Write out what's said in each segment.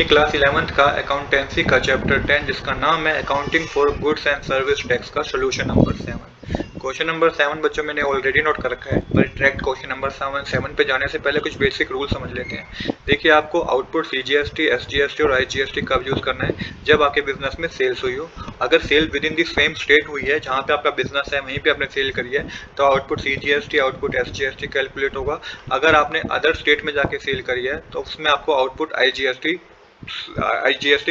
ये class 11th का accountancy का चैप्टर 10 जिसका नाम है accounting for goods and service tax का सोल्यूशन नंबर 7। क्वेश्चन नंबर 7 बच्चों मैंने ऑलरेडी नोट कर रखा है, पर डायरेक्ट क्वेश्चन नंबर 7 पे जाने से पहले कुछ बेसिक रूल समझ लेते हैं। देखिए, आपको आउटपुट सीजीएसटी, एसजीएसटी और आईजीएसटी कब यूज करना है? जब आपके बिजनेस में सेल्स हुई हो। अगर sale within the same state हुई है जहाँ पे आपका बिजनेस है, वहीं पे आपने सेल करी है, तो output CGST, output SGST calculate होगा। अगर आपने अदर स्टेट में जाके सेल करी है तो उसमें आपको आउटपुट आईजीएसटी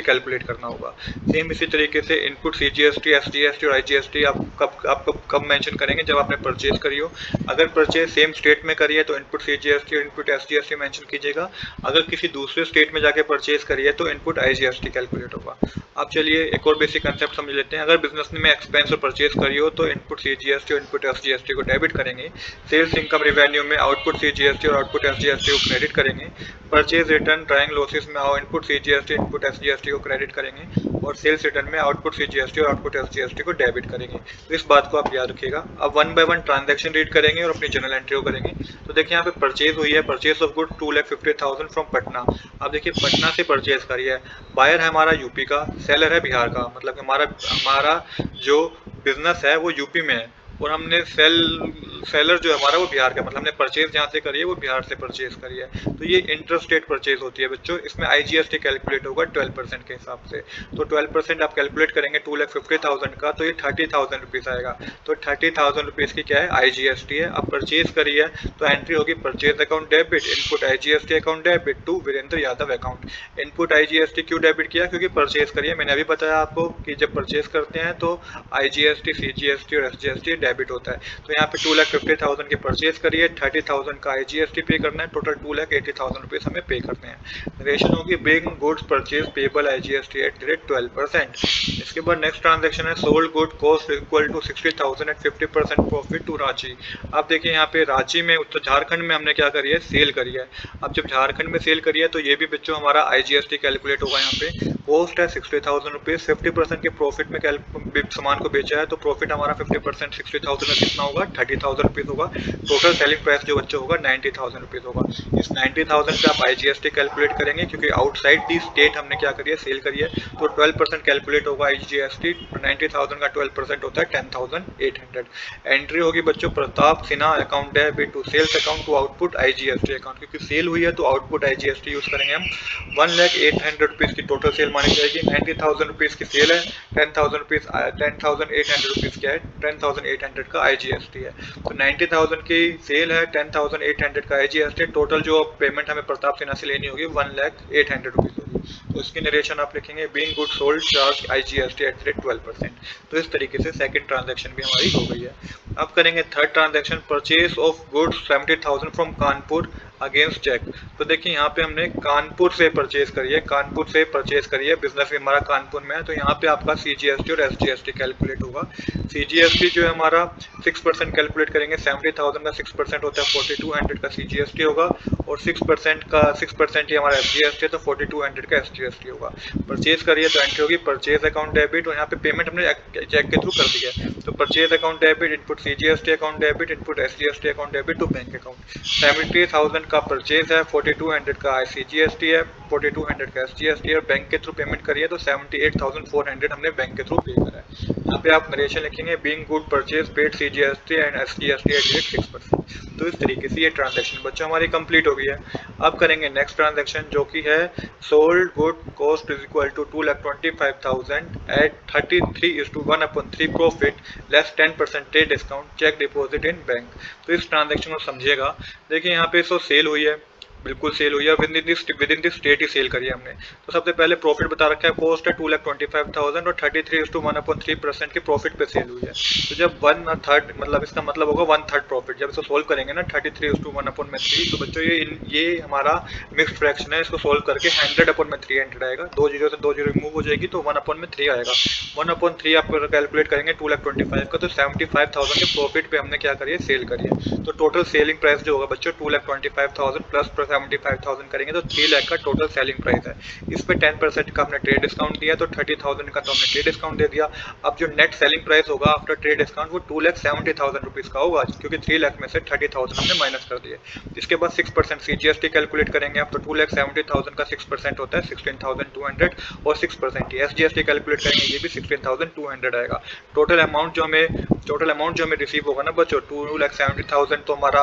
कैलकुलेट करना होगा। सेम इसी तरीके से इनपुट सीजीएसटी, एसजीएसटी और आईजीएसटी आप कब मेंशन करेंगे? जब आपने परचेज करी हो। अगर परचेज सेम स्टेट में करी है तो इनपुट सीजीएसटी और इनपुट एसजीएसटी मेंशन कीजिएगा। अगर किसी दूसरे स्टेट में जाके परचेज करी है तो इनपुट आईजीएसटी कैलकुलेट होगा। अब चलिए एक और बेसिक कंसेप्ट समझ लेते हैं। अगर बिजनेस में एक्सपेंस और परचेज करी हो तो इनपुट सीजीएसटी और इनपुट एसजीएसटी को डेबिट करेंगे। सेल्स इनकम रेवेन्यू में आउटपुट सीजीएसटी और आउटपुट एसजीएसटी को क्रेडिट करेंगे। परचेज रिटर्न ड्राइंग लॉसेस में इनपुट सीजीएसटी, इनपुट एसजीएसटी को क्रेडिट करेंगे और सेल्स रिटर्न में आउटपुट सीजीएसटी और आउटपुट एसजीएसटी को डेबिट करेंगे। तो इस बात को आप याद रखिएगा। अब one by one transaction read करेंगे और अपनी जर्नल एंट्री को करेंगे। तो देखिए यहाँ पे परचेज हुई है, purchase of good 2,50,000 from Patna. अब देखिए पटना से परचेज करी है। बायर है हमारा यूपी का, सेलर है बिहार का, मतलब हमारा हमारा जो बिजनेस है वो यूपी में है और हमने सेलर जो है हमारा वो बिहार का, मतलब हमने परचेज जहाँ से करी है वो बिहार से परचेज करी है। तो ये इंटर स्टेट परचेज होती है बच्चों। इसमें आईजीएसटी कैलकुलेट होगा 12% के हिसाब से। तो 12% आप कैलकुलेट करेंगे 2,50,000 का, तो ये 30,000 रुपीज आएगा। तो 30,000 रुपीज की क्या है? आईजीएसटी है। अब परचेज करी है तो एंट्री होगी purchase account debit, input IGST account debit to Virendra Yadav account. Input IGST क्यों डेबिट किया? क्योंकि परचेज करी है। मैंने अभी बताया आपको कि जब परचेज करते हैं तो आईजीएसटी, सीजीएसटी और एसजीएसटी डेबिट होता है। तो यहाँ पे 2,50,000 की परचेज करिए, 30,000 का आईजीएसटी पे करना है, टोटल 2,80,000 रुपीज हमें पे करने हैं। नरेशन होगी being goods purchase payable IGST at 12%। इसके बाद नेक्स्ट ट्रांजेक्शन है sold good cost equal to 60,000 at 50% profit to Ranchi. अब देखिए यहाँ पे रांची में, उत्तर झारखंड में हमने क्या करी है? सेल करी है। अब जब झारखंड में सेल करी है तो ये भी बच्चों हमारा आईजीएसटी कैलकुलेट होगा। यहाँ पे कॉस्ट है 60,000 रुपीज, 50% के प्रॉफिट में सामान को बेचा है तो प्रॉफिट हमारा 50% 60,000 में कितना होगा? 30,000 रुपीज होगा। टोटल सेलिंग प्राइस जो बच्चों होगा 90,000 रुपीज होगा। इस 90,000 पे आप आईजीएसटी कैलकुलेट करेंगे क्योंकि आउटसाइड दी स्टेट हमने क्या करी है? सेल करी है। तो 12% कैलकुलेट होगा आईजीएसटी। 90,000 का 12% होता है 10,800। एंट्री होगी बच्चों Pratap Sinha account debit to sales account to output IGST account, क्योंकि सेल हुई है तो आउटपुट आईजीएसटी यूज करेंगे हम। 1,08,000 रुपीज की टोटल सेल मानी जाएगी। 90,000 रुपीज की सेल है, 10,800 रुपीज क्या है? 10,800 का आईजीएसटी है। तो 90,000 की सेल है, 10,800 का आईजीएसटी। टोटल जो पेमेंट हमें प्रताप सिन्हा से लेनी होगी 1,08,000 रुपीज होगी। तो इसकी नरेशन आप लिखेंगे being good sold charge IGST at 12%। तो इस तरीके से सेकंड ट्रांजैक्शन भी हमारी हो गई है। अब करेंगे third transaction purchase of goods 70,000 from Kanpur against cheque. तो देखिए यहाँ पे हमने कानपुर से परचेज करी है, कानपुर से परचेज करी है, बिजनेस भी हमारा कानपुर में है। तो यहाँ पे आपका सीजीएसटी और एसजीएसटी कैलकुलेट होगा। सीजीएसटी जो है हमारा 6% कैलकुलेट करेंगे। 70,000 का 6% होता है 4,200 का सीजीएसटी होगा और 6% ही हमारा एसजीएसटी है, तो 4,200 का एसजीएसटी होगा। परचेज करिए तो एंट्री होगी परचेज अकाउंट डेबिट और यहाँ पे पेमेंट हमने चेक के थ्रू कर दी है। तो purchase account debit, input CGST account debit, input SGST account debit to bank account. 70,000 का परचेज है, 4,200 का सीजीएसटी है, 4,200 का एसजीएसटी है और बैंक के थ्रू पेमेंट करिए तो 78,400 हमने बैंक के थ्रू पे करा है। यहाँ पे आप नरेशन लिखेंगे being good purchase paid CGST and SGST at 6%। तो इस तरीके से ये ट्रांजैक्शन बच्चों हमारी कंप्लीट हो गई है। अब करेंगे नेक्स्ट ट्रांजैक्शन जो कि है sold good cost is equal to 2,25,000 at 33:1/3 profit less 10% trade discount cheque deposit in bank. तो इस ट्रांजैक्शन को समझिएगा। देखिए यहाँ पे सेल हुई है, बिल्कुल सेल हुई है, विद इन दिस स्टेट ही सेल करी है हमने। तो सबसे पहले प्रॉफिट बता रखा है, कॉस्ट है 2,25,000 और 33:1/3% के प्रॉफिट पे सेल हुई है। तो जब 1/3 मतलब इसका मतलब होगा 1/3 प्रॉफिट, जब इसको सोल्व करेंगे ना 33:1/3, तो बच्चों ये हमारा मिक्स्ड फ्रैक्शन है। इसको सोल्व करके 100/300 आएगा। 2 जीरो से 2 जीरो रिमूव हो जाएगी तो 1/3 आएगा। 1/3 आप कैलकुलेट करेंगे 2,25,000 का, तो 75,000 के प्रॉफिट पे हमने क्या करिए? सेल करिए। तो टोटल सेलिंग प्राइस जो होगा बच्चों 2,25,000 प्लस 75,000 करेंगे तो 3 लाख का टोटल सेलिंग प्राइस है। इस पे 10% का हमने ट्रेड डिस्काउंट दिया तो 30,000 का तो हमने ट्रेड डिस्काउंट दे दिया। अब जो नेट सेलिंग प्राइस होगा आफ्टर ट्रेड डिस्काउंट वो 2,70,000 रुपीज का होगा, क्योंकि 3 लाख में से 30,000 हमने माइनस कर दिए। इसके बाद 6% CGST कैलकुलेट करेंगे आप, तो 2,70,000 का 6% होता है 16,200 और 6% SGST कैलकुलेट करेंगे, ये भी 16,200 आएगा। टोटल अमाउंट जो हमें रिसीव होगा ना बच्चों 2,70,000, तो हमारा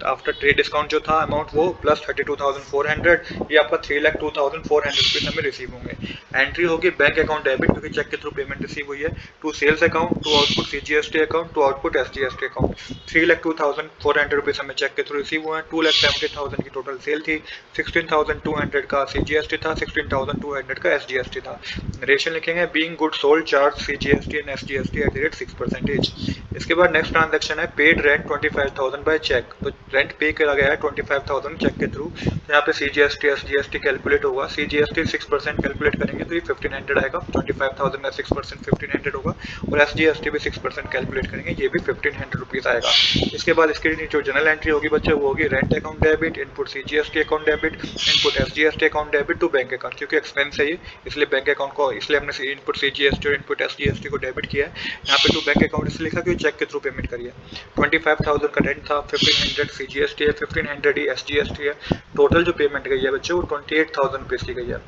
आफ्टर ट्रेड डिस्काउंट जो था अमाउंट वो प्लस 32,400, ये आपका 3,02,400 रुपीज हमें रिसीव होंगे। एंट्री होगी बैंक अकाउंट डेबिट, क्योंकि चेक के थ्रू पेमेंट रिसीव हुई है, to sales account, to output CGST account, to output SGST account. 3,02,400 rupees हमें चेक के थ्रू रिसीव हुए हैं। 2,70,000 की टोटल सेल थी, 16,200 का CGST था, 16,200 का SGST था। नरेशन लिखेंगे being good sold charge CGST and SGST at the rate 6%। इसके बाद नेक्स्ट ट्रांजैक्शन है पेड रेंट 25,000 बाय चेक, तो रेंट पे करा गया है 25,000 चेक के थ्रू। यहाँ पे CGST SGST कैलकुलेट होगा, CGST 6% कैलकुलेट करेंगे तो ये 1,500 आएगा, 25,000 में 6% 1,500 होगा, और SGST भी 6% कैलकुलेट करेंगे, ये भी 1,500 रुपीज आएगा। इसके बाद इसकी जो जनरल एंट्री होगी बच्चे वो होगी rent account debit, input CGST account debit, input SGST account debit to bank account, क्योंकि एक्सपेंस है ये इसलिए बैंक अकाउंट को, इसलिए हमने इनपुट CGST और इनपुट SGST को डेबिट किया है। यहाँ पे टू बैंक अकाउंट इसलिए लिखा क्योंकि चेक के थ्रू पेमेंट करिए। 25,000 का रेंट था, 1,500 CGST है, 1,500 ही SGST है। टोटल जो पेमेंट गई है बच्चों वो 28,000 रुपीज की गई है।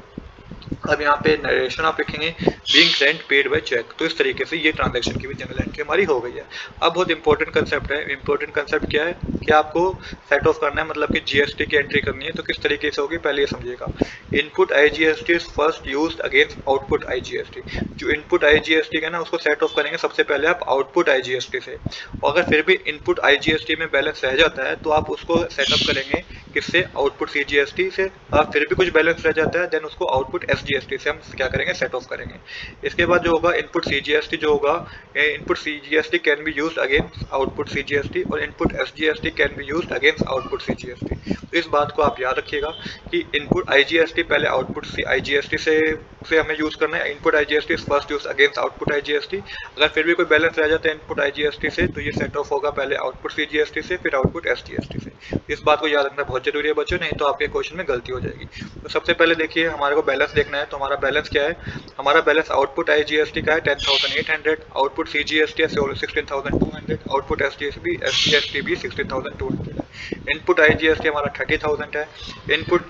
अब यहाँ पे नरेशन आप लिखेंगे being rent paid by cheque, तो इस तरीके से ये ट्रांजैक्शन की भी जनरल एंट्री हमारी हो गई है। अब बहुत इंपॉर्टेंट कंसेप्ट है, इंपॉर्टेंट कंसेप्ट क्या है कि आपको सेट ऑफ करना है, मतलब कि GST की एंट्री करनी है, तो किस तरीके से होगी पहले ये समझिएगा। Input IGST is first used against output IGST। जो इनपुट IGST है ना उसको सेट ऑफ करेंगे सबसे पहले आप आउटपुट IGST से, और अगर फिर भी इनपुट IGST में बैलेंस रह जाता है तो आप उसको सेटअप करेंगे किससे, आउटपुट CGST से। और फिर भी कुछ बैलेंस रह जाता है देन उसको आउटपुट SGST से हम क्या करेंगे, सेट ऑफ करेंगे। इसके बाद जो होगा इनपुट CGST जो होगा, input CGST can be used against output CGST और input SGST can be used against output CGST। तो इस बात को आप याद रखिएगा कि इनपुट IGST पहले आउटपुट IGST से हमें यूज करना है। Input IGST is first use against output IGST। अगर फिर भी कोई बैलेंस रह जाता है इनपुट IGST से तो ये सेट ऑफ होगा पहले आउटपुट CGST से फिर आउटपुट SGST से। इस बात को याद रखना बहुत जरूरी है बच्चों, नहीं तो आपके क्वेश्चन में गलती हो जाएगी। तो सबसे पहले देखिए हमारे को बैलेंस देखना है, तो हमारा बैलेंस क्या है, हमारा बैलेंस आउटपुट IGST का है 10,800, आउटपुट CGST है 16,200, आउटपुट SGST भी 16,200 है। इनपुट IGST हमारा 30,000 है, इनपुट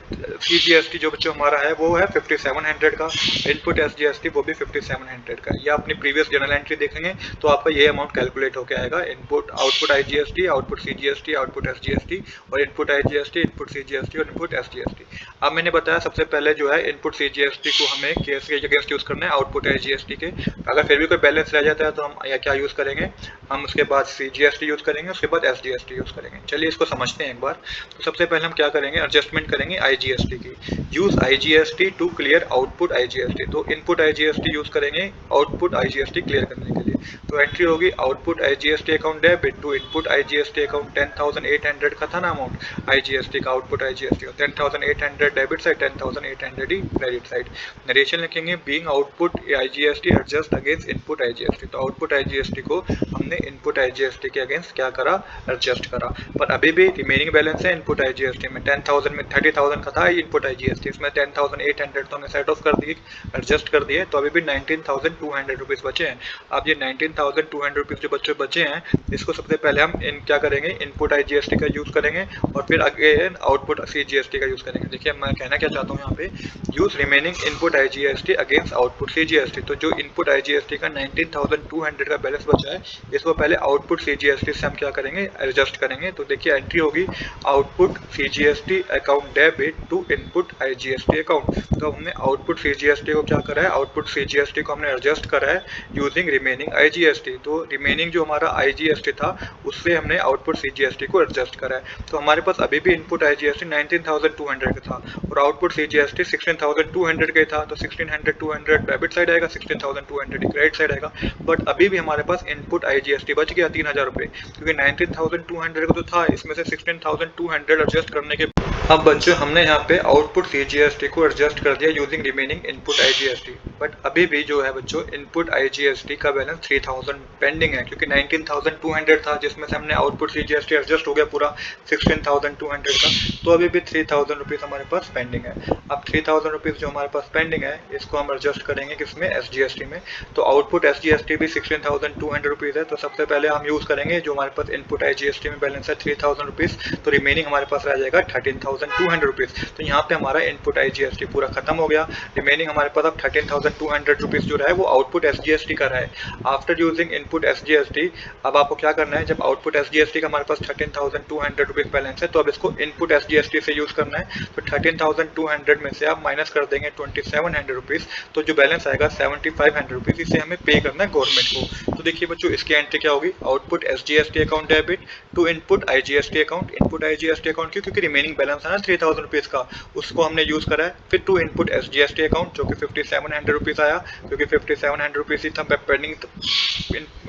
CGST जो बच्चों हमारा है वो है 5,700 का, इनपुट SGST वो भी 5,700 का। ये अपनी प्रीवियस जर्नल एंट्री देखेंगे तो आपका ये अमाउंट कैलकुलेट होकर आएगा, input output IGST, output CGST, output SGST और इनपुट IGST, इनपुट CGST और इनपुट SGST। अब मैंने बताया सबसे पहले जो है इनपुट CGST को हमें केस के अगेंस्ट यूज करना है आउटपुट IGST के। अगर फिर भी कोई बैलेंस रह जाता है तो हम क्या यूज करेंगे, हम उसके बाद CGST यूज करेंगे, उसके बाद SGST यूज करेंगे। चलिए इसको समझते हैं एक बार। तो सबसे पहले हम क्या करेंगे, एडजस्टमेंट करेंगे IGST की। Use IGST to clear output IGST, तो इनपुट IGST यूज करेंगे आउटपुट IGST क्लियर करने के लिए। तो एंट्री होगी output IGST account debit to input IGST account. 10,800 का था ना अमाउंट IGST का, आउटपुट IGST 10,800 डेबिट साइड, 10,800 ही क्रेडिट साइड। नरेशन लिखेंगे being output IGST adjust against input IGST, तो आउटपुट IGST को हमने इनपुट IGST के अगेंस्ट क्या करा, एडजस्ट करा। पर अभी भी रिमेनिंग बैलेंस है इनपुट IGST में 10,000 में 30,000 का था इनपुट IGST, इसमें 10,800 तो हमने सेट ऑफ कर दिए, एडजस्ट कर दिए, तो अभी भी 19,200 रुपीज बचे हैं। अब ये 19,200 रुपीज जो बच्चे बचे हैं इसको सबसे पहले हम क्या करेंगे, इनपुट IGST का यूज करेंगे और फिर अगेन आउटपुट CGST का यूज करेंगे। देखिए मैं कहना क्या चाहता हूँ यहाँ पे, use remaining input IGST against output CGST। तो जो इनपुट IGST का 19,200 का बैलेंस बचा है इसको पहले आउटपुट CGST से हम क्या करेंगे, एडजस्ट करेंगे। तो देखिए एंट्री होगी output CGST account debit to input IGST account. तो हमने आउटपुट CGST को क्या करा है, आउटपुट CGST को हमने एडजस्ट करा है यूजिंग रिमेनिंग IGST। तो रिमेनिंग जो हमारा IGST था उससे हमने आउटपुट CGST को एडजस्ट करा है। तो हमारे पास अभी भी इनपुट IGST 19,200 का था और आउटपुट CGST 16,200 का था, तो 16,200 डेबिट साइड आएगा, 16,200 क्रेडिट साइड आएगा। बट अभी भी हमारे पास इनपुट IGST बच गया 3,000 रुपये, क्योंकि 19,200 का तो था, इसमें से 16,200 एडजस्ट करने के अब बच्चों हमने यहाँ पे आउटपुट CGST को एडजस्ट कर दिया using remaining input IGST, but अभी भी जो है बच्चों इनपुट IGST का बैलेंस 3000 पेंडिंग है, क्योंकि 19200 था जिसमें से हमने आउटपुट CGST एडजस्ट हो गया पूरा 16200 का, तो अभी भी 3000 रुपीज़ हमारे पास पेंडिंग है। अब 3000 रुपीज़ जो हमारे पास पेंडिंग है इसको हम एडजस्ट करेंगे किसमें, SGST में। तो आउटपुट SGST भी 16200 रुपीज़ है, तो सबसे पहले हम यूज़ करेंगे जो हमारे पास इनपुट IGST में बैलेंस है 3000 रुपीज़, तो रिमेनिंग हमारे पास रह जाएगा 13200 रुपीज़। तो यहाँ पे हमारा इनपुट IGST पूरा खत्म हो गया। रिमेनिंग हमारे पास अब 13200 रुपीज़ जो रहा है वो आउटपुट SGST का रहा है। आफ्टर यूजिंग इनपुट SGST अब आपको क्या करना है, जब आउटपुट SGST का हमारे पास 13200 रुपीज़ बैलेंस है तो अब इसको इनपुट SGST से यूज़ करना है। तो 13200 में से आप माइनस कर देंगे 2700 रुपीज़, तो जो बैलेंस आएगा 7500 रुपीज़, इसे हमें पे करना है गवर्नमेंट को। तो देखिए बच्चों इसकी एंट्री क्या होगी, output SGST account debit to input IGST account. Input IGST account क्योंकि रिमेनिंग बैलेंस है ना 3000 रुपीज़ का, उसको हमने यूज़ करा है। फिर टू इनपुट SGST अकाउंट जो कि 5700 रुपीज़ आया, क्योंकि 5700 रुपीज़ ही था पेंडिंग,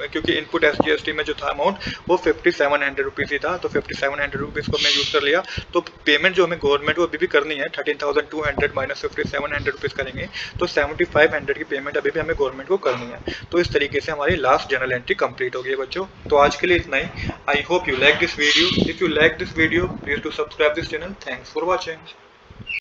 क्योंकि इनपुट SGST में जो था अमाउंट वो 5700 रुपीज़ ही था, तो 5700 रुपीज़ को हमने यूज़ कर लिया। तो पेमेंट जो हमें गवर्नमेंट को अभी भी करनी है 13200 माइनस 5700 रुपीज़ करेंगे तो 7500 की पेमेंट अभी भी हमें गवर्नमेंट को करनी है। तो इस तरीके से हमारी लास्ट जर्नल एंट्री कंप्लीट हो गई है बच्चों। तो आज के लिए इतना ही। I hope you like this video. If you like this video please to subscribe this channel. Thanks for watching.